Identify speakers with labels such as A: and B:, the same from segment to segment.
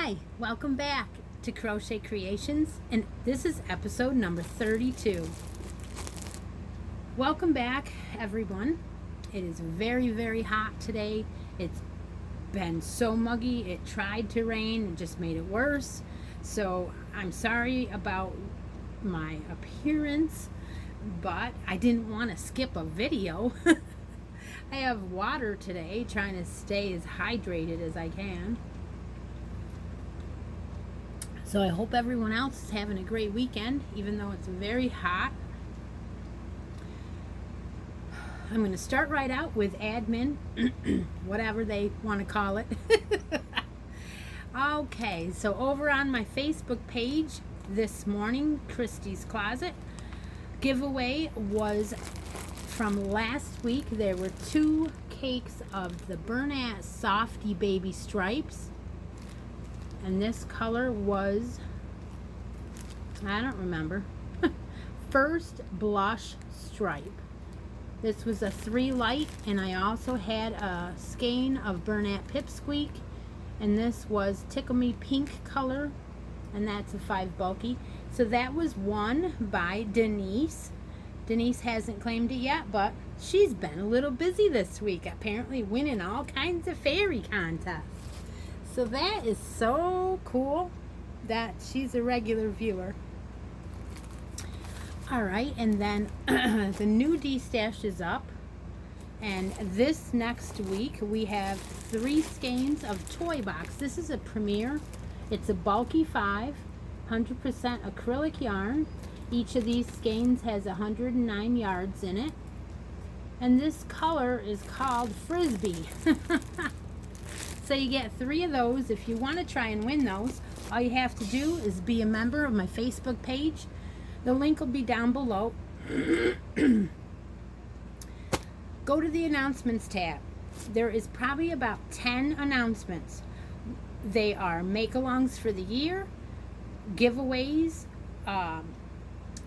A: Hi, welcome back to Crochet Creations, and this is episode number 32. Welcome back, everyone. It is very, very hot today. It's been so muggy. It tried to rain and just made it worse. So I'm sorry about my appearance, but I didn't want to skip a video. I have water today, trying to stay as hydrated as I can. So I hope everyone else is having a great weekend, even though it's very hot. I'm going to start right out with admin, whatever they want to call it. Okay, so over on my Facebook page this morning, Christy's Closet giveaway was from last week. There were 2 cakes of the Bernat Softy Baby Stripes. And this color was, I don't remember, First Blush Stripe. This was a 3 light, and I also had a skein of Bernat Pipsqueak, and this was Tickle Me Pink color, and that's a 5 bulky. So that was won by Denise. Denise hasn't claimed it yet, but she's been a little busy this week, apparently winning all kinds of fairy contests. So that is so cool that she's a regular viewer. All right, and then the new D-Stash is up. And this next week we have 3 skeins of Toy Box. This is a premiere. It's a bulky 5, 100% acrylic yarn. Each of these skeins has 109 yards in it. And this color is called Frisbee. So you get 3 of those. If you want to try and win those, all you have to do is be a member of my Facebook page. The link will be down below. Go to the announcements tab. There is probably about 10 announcements. They are make-alongs for the year, giveaways,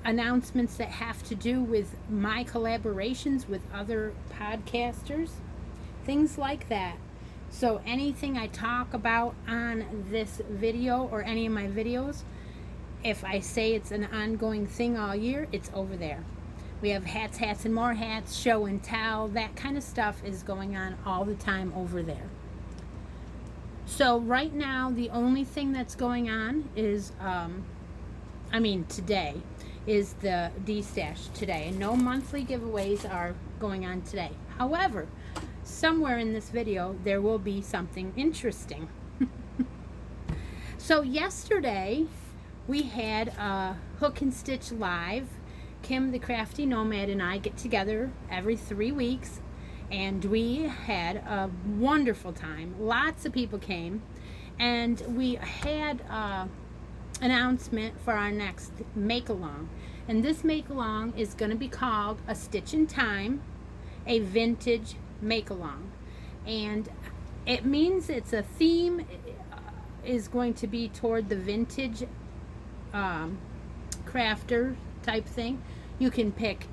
A: announcements that have to do with my collaborations with other podcasters, things like that. So anything I talk about on this video or any of my videos, if I say it's an ongoing thing all year, it's over there. We have hats, and more hats, show and tell, that kind of stuff is going on all the time over there. So right now, the only thing that's going on is, today is the D-Stash today. No monthly giveaways are going on today. However, somewhere in this video there will be something interesting. So yesterday we had a Hook and Stitch Live. Kim the Crafty Nomad and I get together every 3 weeks, and we had a wonderful time. Lots of people came, and we had an announcement for our next make-along. And this make-along is going to be called A Stitch in Time, a Vintage Make-along. And it means it's a theme is going to be toward the vintage crafter type thing. You can pick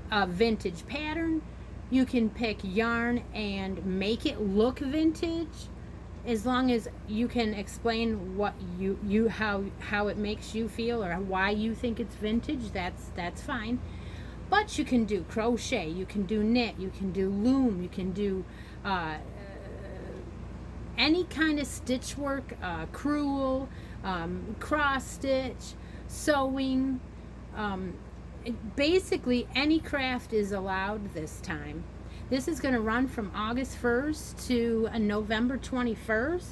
A: a vintage pattern. You can pick yarn and make it look vintage, as long as you can explain what how it makes you feel or why you think it's vintage. That's fine. But you can do crochet, you can do knit, you can do loom, you can do any kind of stitch work, crewel, cross stitch, sewing. Basically, any craft is allowed this time. This is going to run from August 1st to November 21st.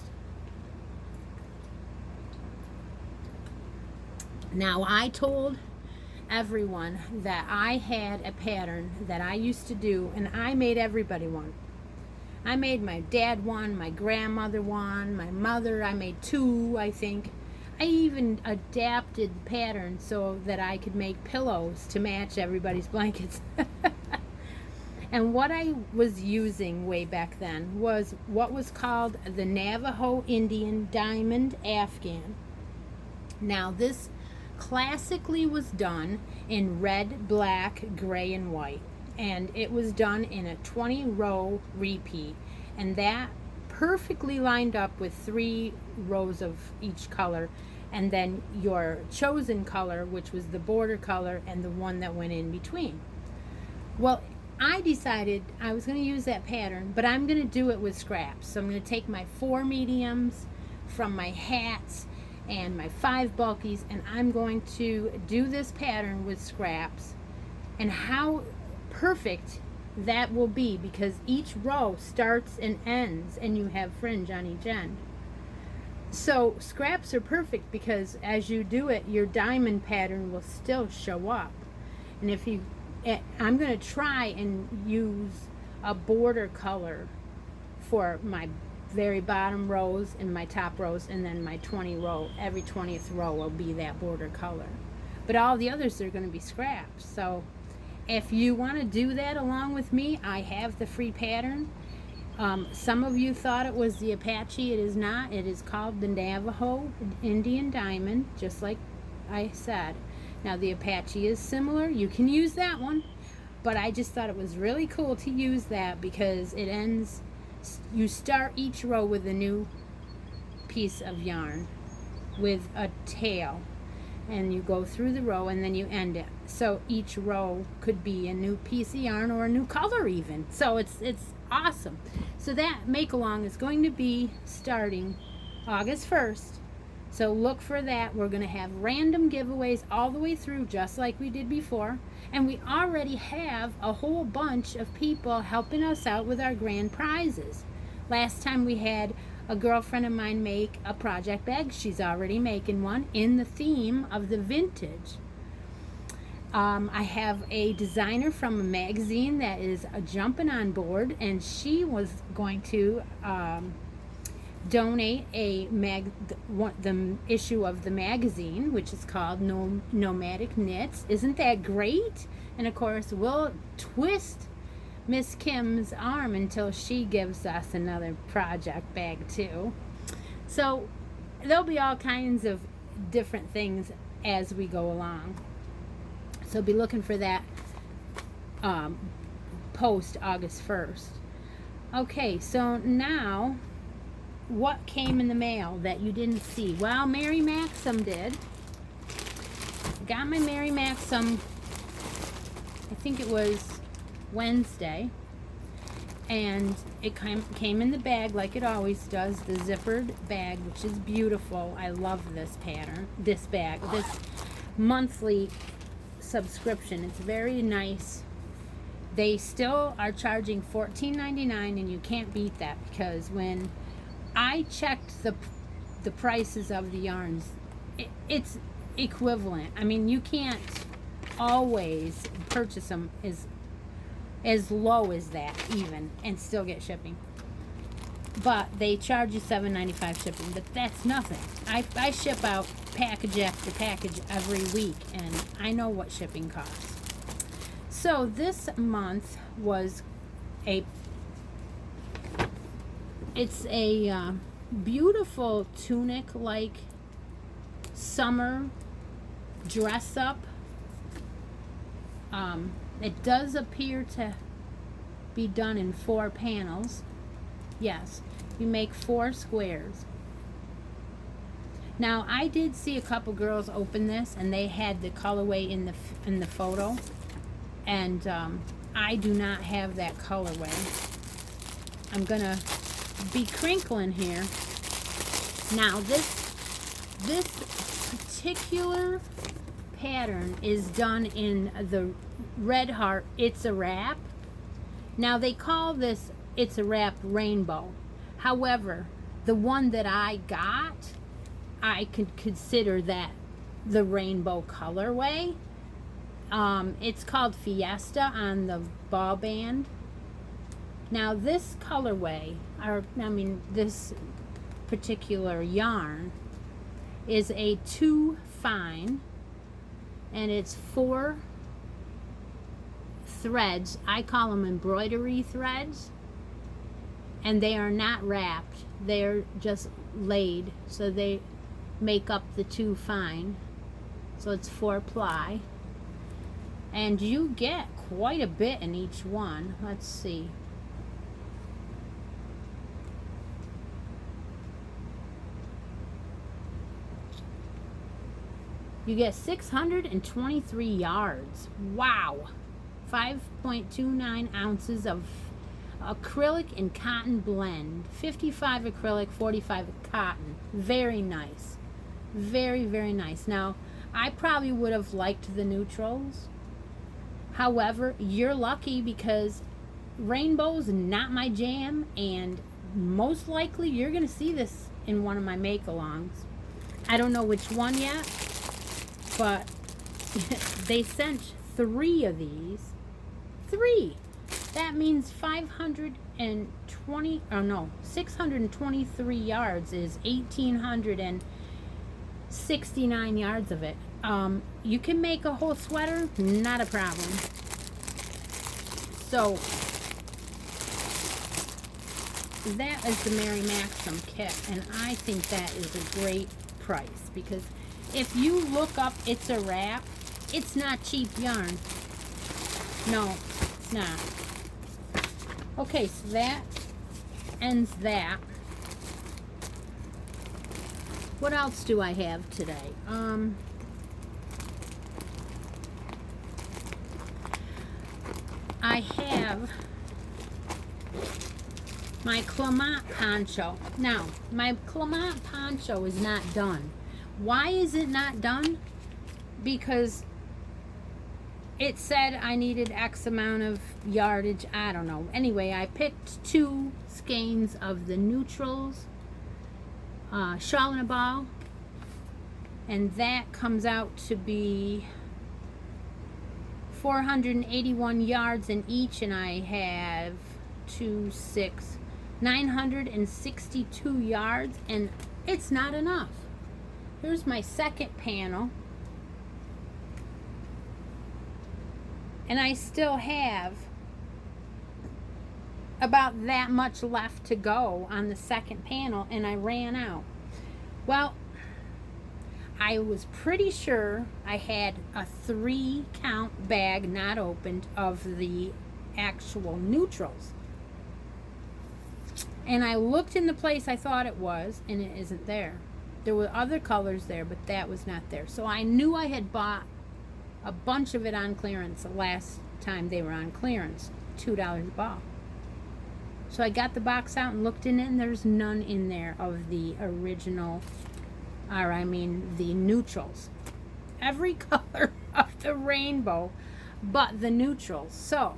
A: Now, I told everyone that I had a pattern that I used to do, and I made everybody one. I made my dad one, my grandmother one, my mother. I made 2, I think. I even adapted patterns so that I could make pillows to match everybody's blankets. And what I was using way back then was what was called the Navajo Indian Diamond Afghan. Now, this classically was done in red, black, gray, and white. And it was done in a 20-row repeat. And that perfectly lined up with 3 rows of each color, and then your chosen color, which was the border color, and the one that went in between. Well, I decided I was going to use that pattern, but I'm going to do it with scraps. So I'm going to take my 4 mediums from my hats and my 5 bulkies, and I'm going to do this pattern with scraps. And how perfect that will be, because each row starts and ends and you have fringe on each end. So scraps are perfect because as you do it, your diamond pattern will still show up. And if you, I'm going to try and use a border color for my very bottom rows and my top rows, and then my 20 row, every 20th row will be that border color. But all the others are going to be scraps. So if you want to do that along with me, I have the free pattern. Some of you thought it was the Apache. It is not. It is called the Navajo Indian Diamond, just like I said. Now the Apache is similar. You can use that one, but I just thought it was really cool to use that because it ends, you start each row with a new piece of yarn with a tail, and you go through the row and then you end it. So each row could be a new piece of yarn or a new color even. So it's awesome. So that make along is going to be starting August 1st. So look for that. We're going to have random giveaways all the way through, just like we did before. And we already have a whole bunch of people helping us out with our grand prizes. Last time we had a girlfriend of mine make a project bag. She's already making one in the theme of the vintage. I have a designer from a magazine that is jumping on board, and she was going to donate the issue of the magazine, which is called Nomadic Knits. Isn't that great? And of course, we'll twist Miss Kim's arm until she gives us another project bag too. So there'll be all kinds of different things as we go along. So be looking for that post August 1st. Okay, so now what came in the mail that you didn't see? Well, Mary Maxim did. Got my Mary Maxim, I think it was Wednesday, and it came in the bag like it always does, the zippered bag, which is beautiful. I love this pattern, this bag, this monthly subscription. It's very nice. They still are charging $14.99, and you can't beat that, because when I checked the prices of the yarns, it's equivalent. I mean, you can't always purchase them as low as that even and still get shipping. But they charge you $7.95 shipping, but that's nothing. I ship out package after package every week, and I know what shipping costs. So this month was it's a beautiful tunic-like summer dress up. It does appear to be done in 4 panels. Yes, you make 4 squares. Now I did see a couple girls open this, and they had the colorway in the photo, and I do not have that colorway. I'm gonna be crinkling here. Now this particular pattern is done in the Red Heart It's a Wrap. Now they call this It's a Wrap Rainbow. However, the one that I got, I could consider that the rainbow colorway. It's called Fiesta on the ball band. Now this colorway, this particular yarn is a 2 fine, and it's 4 threads. I call them embroidery threads, and they are not wrapped. They're just laid, so they make up the 2 fine. So it's 4 ply, and you get quite a bit in each one. Let's see. You get 623 yards. Wow. 5.29 ounces of acrylic and cotton blend. 55 acrylic, 45 cotton. Very nice. Very, very nice. Now, I probably would have liked the neutrals. However, you're lucky because rainbow's not my jam, and most likely you're going to see this in one of my make-alongs. I don't know which one yet, but they sent 3 of these. 3. That means 623 yards is 1,869 yards of it. You can make a whole sweater, not a problem. So that is the Mary Maxim kit, and I think that is a great price, because if you look up It's a Wrap, it's not cheap yarn. No, it's not. Okay, so that ends that. What else do I have today? I have my Clama Poncho. Now, my Clama Poncho is not done. Why is it not done? Because it said I needed X amount of yardage. I don't know. Anyway, I picked 2 skeins of the neutrals, shawl and a ball, and that comes out to be 481 yards in each, and I have 962 yards, and it's not enough. Here's my second panel, and I still have about that much left to go on the second panel, and I ran out. Well, I was pretty sure I had a 3-count bag not opened of the actual neutrals, and I looked in the place I thought it was, and it isn't there. There were other colors there, but that was not there. So I knew I had bought a bunch of it on clearance the last time they were on clearance, $2 a ball. So I got the box out and looked in it, and there's none in there of the original, or I mean the neutrals. Every color of the rainbow but the neutrals. So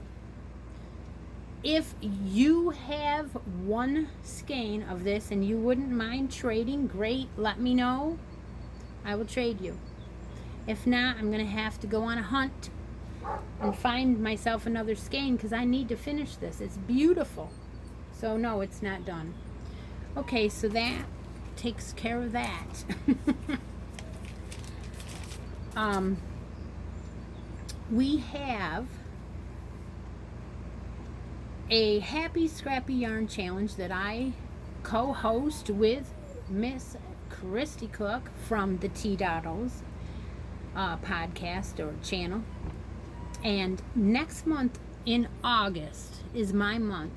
A: if you have 1 skein of this and you wouldn't mind trading, great, let me know. I will trade you. If not, I'm going to have to go on a hunt and find myself another skein, because I need to finish this. It's beautiful. So no, it's not done. Okay, so that takes care of that. We have a Happy Scrappy Yarn Challenge that I co-host with Miss Christy Cook from the T-Doddles podcast or channel. And next month in August is my month.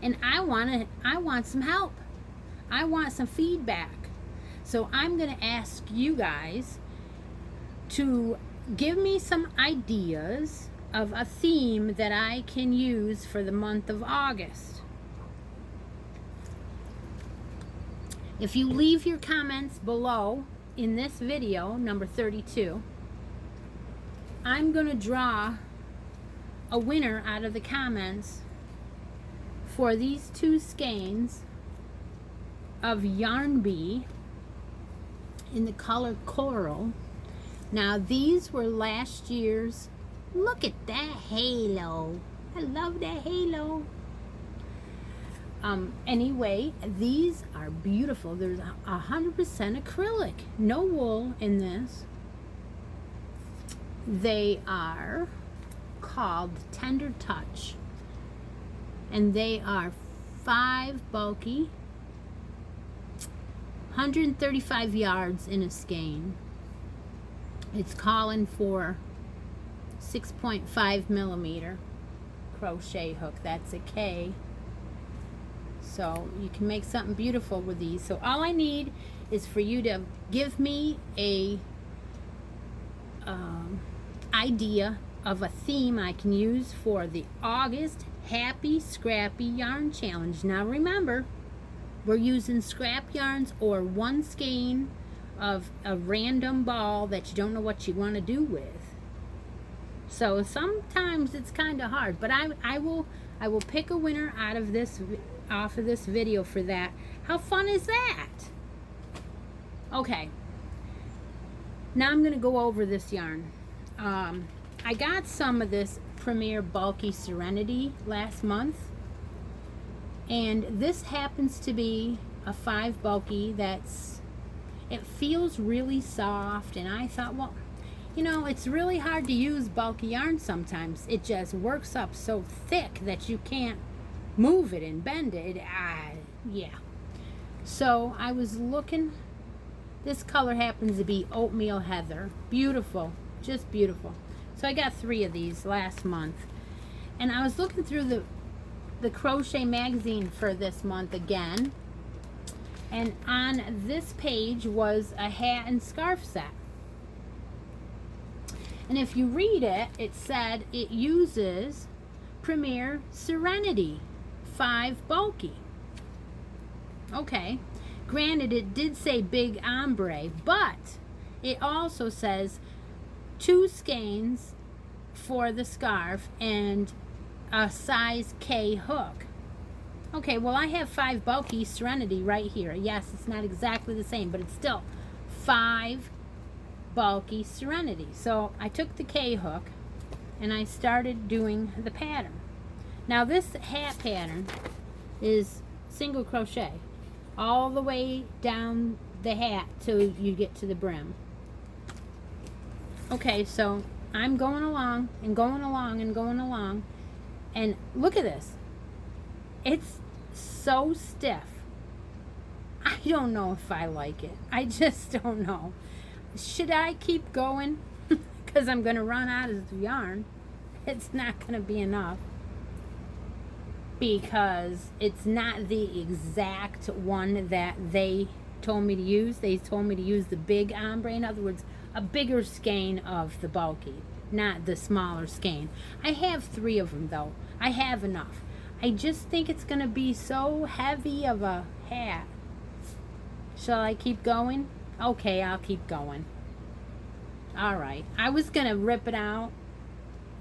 A: And I want some help. I want some feedback. So I'm going to ask you guys to give me some ideas of a theme that I can use for the month of August. If you leave your comments below in this video, number 32, I'm going to draw a winner out of the comments for these 2 skeins of Yarn Bee in the color Coral. Now, these were last year's. Look at that halo. I love that halo. Anyway, these are beautiful. There's 100% acrylic. No wool in this. They are called Tender Touch. And they are 5 bulky, 135 yards in a skein. It's calling for 6.5 millimeter crochet hook. That's a K. So you can make something beautiful with these. So all I need is for you to give me a idea of a theme I can use for the August Happy Scrappy Yarn Challenge. Now remember, we're using scrap yarns or one skein of a random ball that you don't know what you want to do with. So sometimes it's kind of hard, but I will pick a winner off of this video for that. How fun is that? Okay. Now I'm going to go over this yarn. I got some of this Premier Bulky Serenity last month, and this happens to be a 5 bulky it feels really soft, and I thought, well, you know, it's really hard to use bulky yarn sometimes. It just works up so thick that you can't move it and bend it. Yeah. So I was looking. This color happens to be Oatmeal Heather. Beautiful. Just beautiful. So I got 3 of these last month. And I was looking through the crochet magazine for this month again. And on this page was a hat and scarf set. And if you read it, it said it uses Premier Serenity 5 bulky. Okay. Granted, it did say big ombre, but it also says 2 skeins for the scarf and a size K hook. Okay, well, I have 5 bulky Serenity right here. Yes, it's not exactly the same, but it's still 5 bulky Serenity. So I took the K hook and I started doing the pattern. Now this hat pattern is single crochet all the way down the hat till you get to the brim. Okay, so I'm going along and going along and going along, and look at this. It's so stiff. I don't know if I like it. I just don't know. Should I keep going? Because I'm going to run out of yarn. It's not going to be enough, because it's not the exact one that they told me to use. They told me to use the big ombre. In other words, a bigger skein of the bulky, not the smaller skein. I have 3 of them though. I have enough. I just think it's going to be so heavy of a hat. Shall I keep going? Okay, I'll keep going. Alright. I was going to rip it out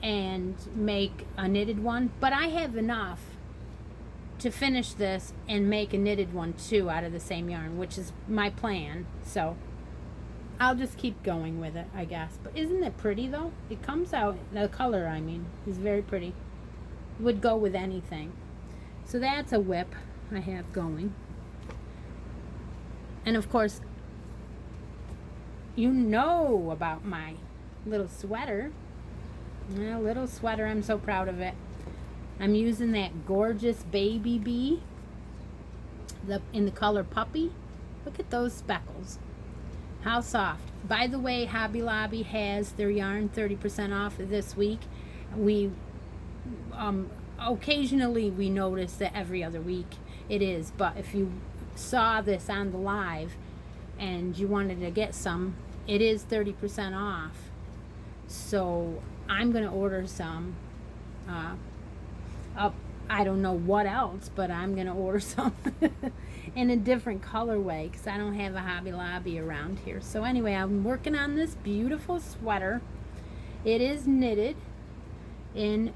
A: and make a knitted one, but I have enough to finish this and make a knitted one too out of the same yarn, which is my plan. So I'll just keep going with it, I guess. But isn't it pretty though? It comes out, the color I mean, is very pretty. Would go with anything. So that's a whip I have going. And of course, you know about my little sweater. A little sweater, I'm so proud of it. I'm using that gorgeous baby bee in the color Puppy. Look at those speckles. How soft. By the way, Hobby Lobby has their yarn 30% off this week. We occasionally we notice that every other week it is, but if you saw this on the live and you wanted to get some, it is 30% off. So I'm going to order some. I don't know what else, but I'm going to order some in a different colorway because I don't have a Hobby Lobby around here. So anyway, I'm working on this beautiful sweater. It is knitted, and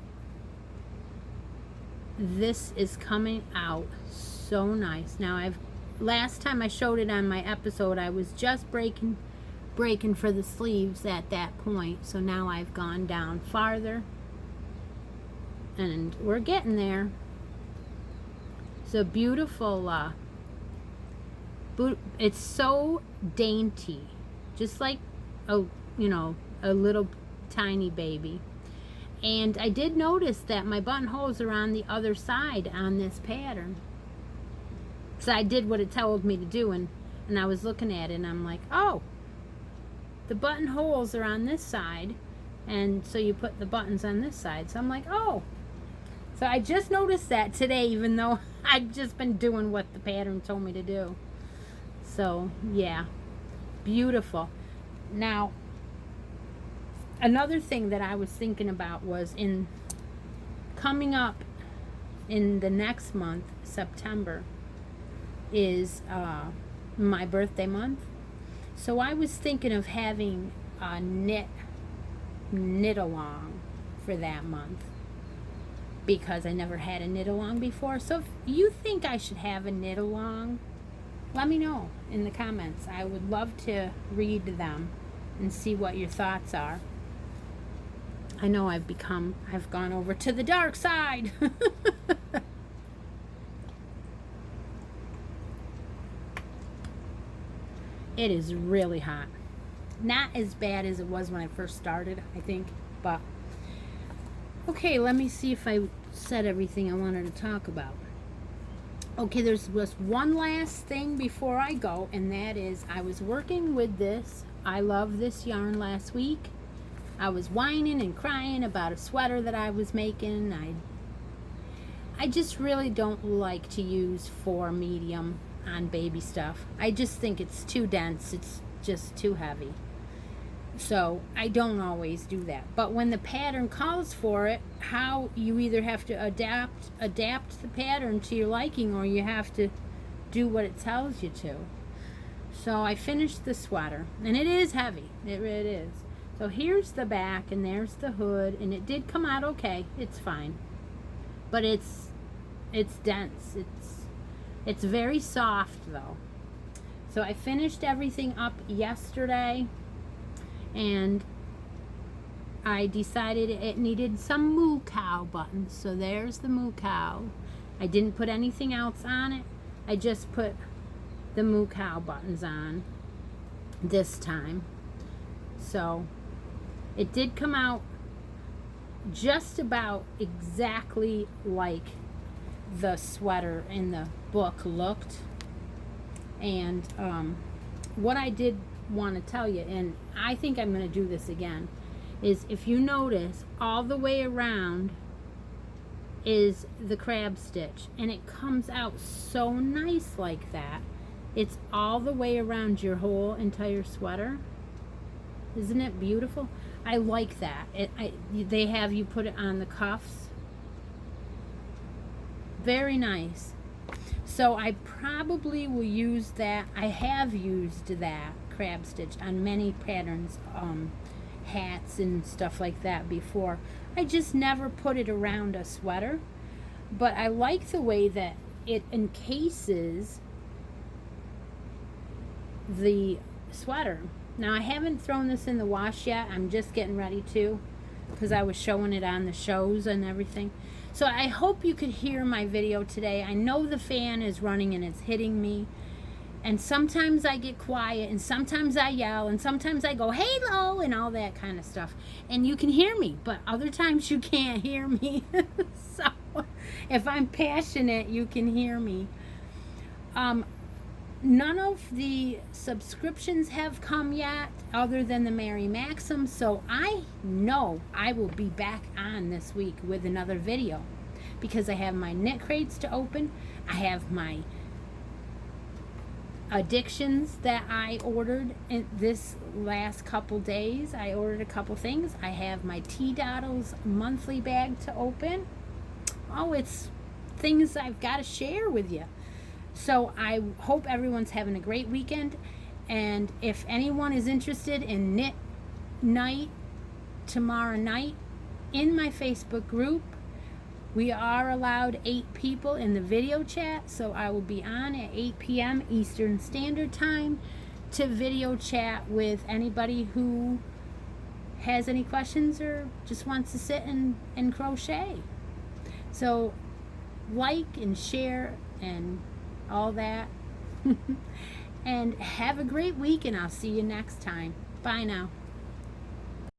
A: this is coming out so nice. Now, last time I showed it on my episode, I was just breaking for the sleeves at that point. So now I've gone down farther. And we're getting there. It's a beautiful, it's so dainty, just like a little tiny baby. And I did notice that my buttonholes are on the other side on this pattern. So I did what it told me to do, and I was looking at it, and I'm like, oh, the buttonholes are on this side, and so you put the buttons on this side. So I'm like, oh. So I just noticed that today, even though I've just been doing what the pattern told me to do. So yeah, beautiful. Now, another thing that I was thinking about was in coming up in the next month, September, is my birthday month. So I was thinking of having a knit along for that month, because I never had a knit along before. So if you think I should have a knit along, let me know in the comments. I would love to read them and see what your thoughts are. I know I've gone over to the dark side. It is really hot. Not as bad as it was when I first started, I think, but okay, let me see if I said everything I wanted to talk about. Okay, there's just one last thing before I go, and that is I was working with this I Love This yarn last week. I was whining and crying about a sweater that I was making. I just really don't like to use 4 medium on baby stuff. I just think it's too dense. It's just too heavy. So I don't always do that. But when the pattern calls for it, how you either have to adapt the pattern to your liking, or you have to do what it tells you to. So I finished the sweater, and it is heavy. It really is. So here's the back, and there's the hood, and it did come out okay. It's fine. But it's dense. It's very soft though. So I finished everything up yesterday, and I decided it needed some moo cow buttons. So there's the moo cow. I didn't put anything else on it. I just put the moo cow buttons on this time. So it did come out just about exactly like the sweater in the book looked. And what I did want to tell you, and I think I'm going to do this again, is if you notice, all the way around is the crab stitch, and it comes out so nice like that. It's all the way around your whole entire sweater. Isn't it beautiful? I like that. They have you put it on the cuffs. Very nice. So I probably will use that. I have used that crab stitch on many patterns, hats and stuff like that before. I just never put it around a sweater, but I like the way that it encases the sweater. Now I haven't thrown this in the wash yet. I'm just getting ready to, because I was showing it on the shows and everything. So I hope you could hear my video today. I know the fan is running and it's hitting me, and sometimes I get quiet, and sometimes I yell, and sometimes I go halo and all that kind of stuff, and you can hear me, but other times you can't hear me. So if I'm passionate, you can hear me. None of the subscriptions have come yet, other than the Mary Maxim, so I know I will be back on this week with another video, because I have my knit crates to open. I have my addictions that I ordered in this last couple days. I ordered a couple things. I have my Tea Doddles monthly bag to open. Oh, it's things I've got to share with you. So I hope everyone's having a great weekend, and if anyone is interested in knit night tomorrow night in my Facebook group, we are allowed 8 people in the video chat, so I will be on at 8 p.m. Eastern Standard Time to video chat with anybody who has any questions or just wants to sit and crochet. So like and share and all that. And have a great week, and I'll see you next time. Bye now.